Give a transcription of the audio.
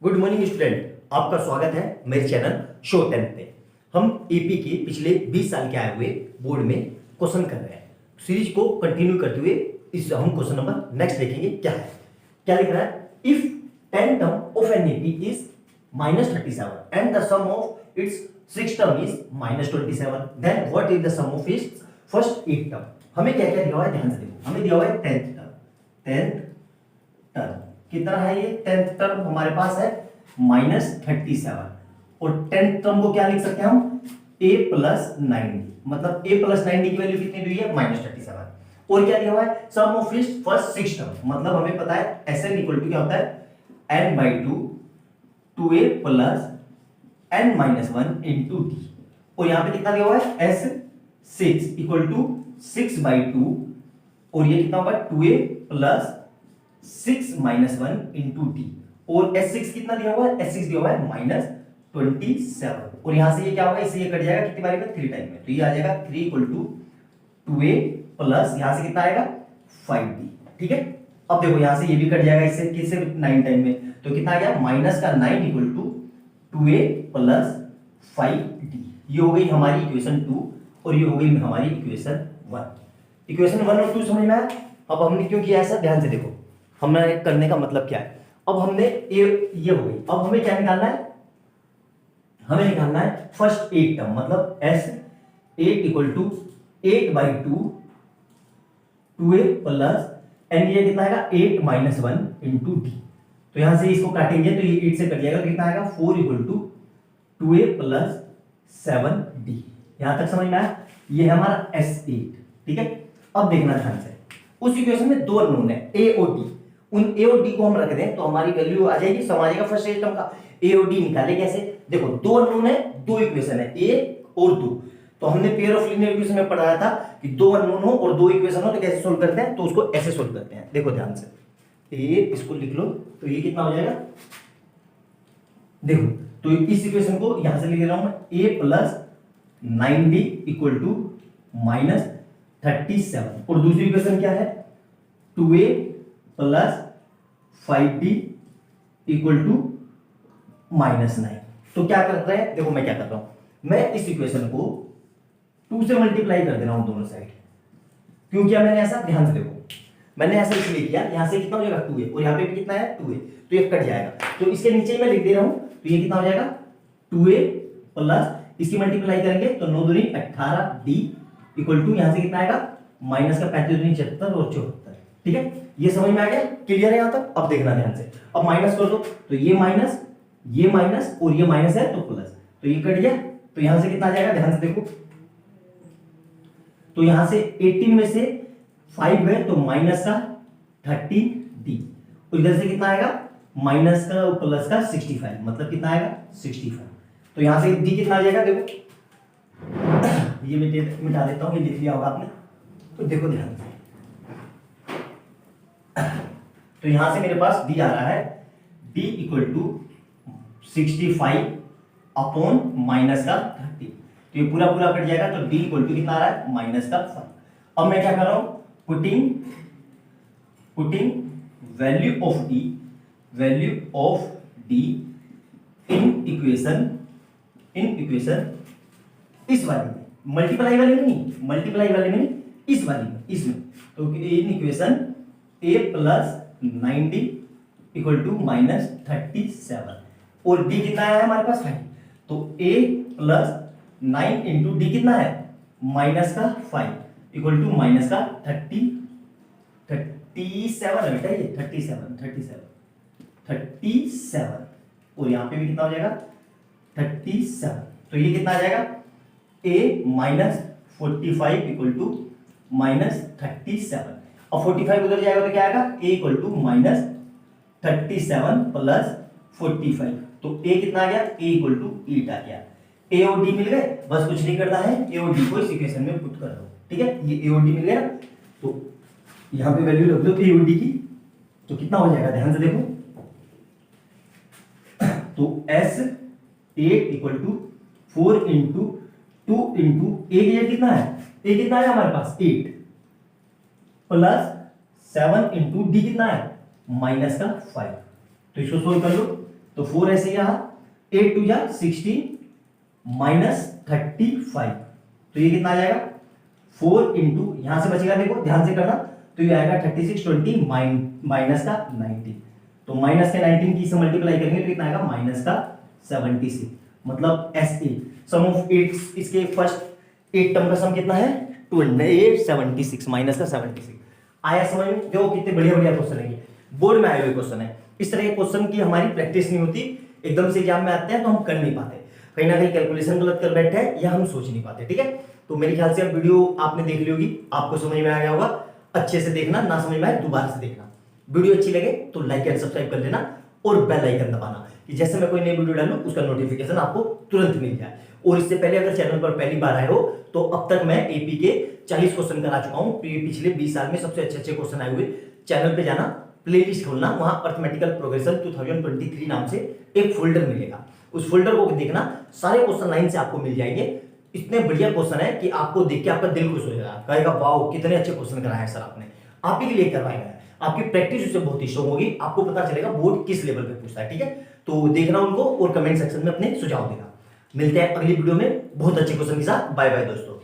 Good morning student, आपका स्वागत है मेरे चैनल शो 10 पे। हम एपी के पिछले 20 साल के आए हुए बोर्ड में क्वेश्चन कर रहे हैं। सीरीज को कंटिन्यू करते हुए इस हम क्वेश्चन नंबर नेक्स्ट देखेंगे क्या है। क्या लिख रहा है? If 10 term of an AP is -37 and the sum of its 6 term is -27, then what is the sum of its first 8 term. हमें क्या क्या दिया हुआ है, ध्यान से देखो। हमें दिया हुआ है 10th टर्म कितना है? ये 10th टर्म हमारे पास है -37 और 10th टर्म को क्या लिख सकते हैं हम? a + 90, मतलब a + 90 की वैल्यू कितनी दी है? -37। और क्या दिया हुआ है? सम ऑफ इट्स फर्स्ट 6 टर्म, मतलब हमें पता है Sn = क्या होता है? n/2 2a + n-1 × d। और यहां पे कितना दिया हुआ है? S6 = 6/2 और ये कितना होगा? 2a + 6-1 × d। और S6 कितना दिया हुआ है? S6 दिया हुआ है -27 और यहां से ये क्या होगा? इससे ये कट जाएगा कितनी बारी में? 3 टाइम में। तो ये आ जाएगा 3 = 2a प्लस यहां से कितना आएगा? 5d। ठीक है, अब देखो यहां से ये भी कट जाएगा इससे, किससे? 9 टाइम में। तो कितना आ गया? -9 = 2a + 5d। ये हो गई हमारी इक्वेशन 2 और ये हो गई हमारी इक्वेशन 1। इक्वेशन 1 और 2 समझ में आया? अब हमने क्यों किया ऐसा, ध्यान से देखो। हमने करने का मतलब क्या है? अब हमने ये हो गई। अब हमें क्या निकालना है? हमें निकालना है फर्स्ट 8 टर्म, मतलब S8 = 8/2 2a प्लस एंड ये कितना आएगा? 8-1 × d। तो यहां से इसको काटेंगे तो ये 8 से कट जाएगा, तो कितना आएगा? 4 = 2a + 7d। यहां तक समझ में आया? ये है हमारा S8। ठीक है, अब देखना ध्यान से। उस इक्वेशन में दो अननोन है a और d। उन a और d को हम रख दें तो हमारी वैल्यू आ जाएगी, सम आ जाएगा फर्स्ट टर्म का। a और d निकाले कैसे? देखो दो अननोन है, दो इक्वेशन है a और 2। तो हमने पेयर ऑफ लीनियर इक्वेशन में पढ़ाया था कि दो अननोन हो और दो इक्वेशन हो तो कैसे सोल्व करते हैं? तो उसको ऐसे सोल्व करते हैं। देखो ध्यान से, a इसको लिख लो तो ये कितना हो जाएगा? देखो, तो इस इक्वेशन को यहां से लिख रहा हूं मैं, a + 9d = -37 और दूसरी इक्वेशन क्या है? 2a + 5d = -9। तो क्या कर रहे हैं? देखो मैं क्या कर रहा हूं, मैं इस इक्वेशन को 2 से मल्टीप्लाई कर दे रहा हूं दोनों साइड। क्यों किया मैंने ऐसा? ध्यान से देखो, मैंने ऐसा इसलिए किया, यहां से कितना हो जाएगा? 2a और यहां पे भी कितना है? 2a। तो ये कट जाएगा, तो इसके नीचे ही मैं लिख दे रहा हूं। तो ये कितना हो जाएगा? 2a प्लस इसकी मल्टीप्लाई करेंगे तो 9 दूनी 18d = यहां से कितना आएगा? -35 दूनी 76 और 74। ठीक है, ये समझ में आ गया? क्लियर है यहां तक? अब देखना ध्यान से, अब माइनस कर दो तो ये माइनस और ये माइनस है तो प्लस, तो ये कट गया। तो यहां से कितना आ जाएगा? ध्यान से देखो, तो यहां से 18 में से 5 है तो माइनस का 30d और इधर से कितना आएगा? माइनस का और प्लस का 65, मतलब कितना आएगा? 65। तो यहां से d कितना आ जाएगा? देखो ये मिटा देता हूं, ये लिख लिया होगा आपने। तो देखो ध्यान से, तो यहां से मेरे पास d आ रहा है, d = 65 अपॉन माइनस का 30। तो ये पूरा पूरा कट जाएगा, तो d = कितना आ रहा है? -5। अब मैं क्या कर रहा हूं? Putting value of d in equation इस वाले में, मल्टीप्लाई वाले में नहीं, इस वाले में, इसमें। तो इन इक्वेशन a + 9d = -37 और d कितना है हमारे पास? 5। तो a + 9 × d कितना है? -5 = -37 है बेटा, ये 37 और यहां पे भी कितना हो जाएगा? 37। तो ये कितना आ जाएगा? a - 45 = -37। अब 45 उधर जाएगा तो क्या आएगा? a = -37 + 45। तो a कितना आ गया? a = 8 आ गया। a और d मिल गए, बस कुछ नहीं करना है, a और d को इस इक्वेशन में पुट कर दो। ठीक है, ये a और d मिल गया, तो यहां पे वैल्यू रख दो a और d की। तो कितना हो जाएगा? ध्यान से देखो, तो S8 = 4 × 2 × a की कितना है? a कितना है हमारे पास? 8 प्लस 7 × d कितना है? -5। तो इसको सोल्व कर लो, तो 4 ऐसे यहाँ 8 2 जा 16 माइनस 35, तो ये कितना आ जाएगा 4 इंटू यहां से बचेगा, देखो ध्यान से करना, तो ये आएगा 36 20 माइनस का 19, तो माइनस के 19 की से मल्टीप्लाई करेंगे तो कितना आएगा माइनस का 76, मतलब एस सम ऑफ 8 इसके फर्स्ट 8 टर्म का सम कितना है 76 माइनस का 76 आया समझ में। देखो कितने बढ़िया बढ़िया क्वेश्चन है, बोर्ड में आए हुए क्वेश्चन है। इस तरह के क्वेश्चन की हमारी प्रैक्टिस नहीं होती, एकदम से एग्जाम में आते हैं तो हम कर नहीं पाते, कहीं ना कहीं कैलकुलेशन गलत कर बैठे हैं या हम सोच नहीं पाते, ठीक है। तो मेरे ख्याल से अब वीडियो आपने देख ली होगी, आपको समझ में आ गया होगा, अच्छे से देखना, ना समझ में आए दोबारा से देखना। वीडियो अच्छी लगे तो लाइक एंड सब्सक्राइब कर लेना और बेल आइकन दबाना कि जैसे मैं कोई नई वीडियो डालूं उसका नोटिफिकेशन आपको तुरंत मिल जाए। और इससे पहले अगर चैनल पर पहली बार आए हो तो अब तक मैं एपी के 40 क्वेश्चन करा चुका हूं, पिछले 20 साल में सबसे अच्छे अच्छे क्वेश्चन आए हुए। चैनल पे जाना, प्लेलिस्ट खोलना, वहां अर्थमेटिकल प्रोग्रेशन 2023 नाम से एक फोल्डर मिलेगा, उस फोल्डर को देखना, सारे क्वेश्चन लाइन से आपको मिल जाएंगे। इतने बढ़िया क्वेश्चन है कि आपको देख के आपका दिल खुश हो जाएगा, कहेगा वाओ कितने अच्छे क्वेश्चन कराए हैं सर आपने, आप ही के लिए करवाया गया है। आपकी प्रैक्टिस उससे बहुत ही स्ट्रांग होगी, आपको पता चलेगा बोर्ड किस लेवल पे पूछता है, ठीक है। तो देखना उनको और कमेंट सेक्शन में अपने सुझाव देना। मिलते हैं अगली वीडियो में बहुत अच्छे क्वेश्चन के साथ। बाय बाय दोस्तों।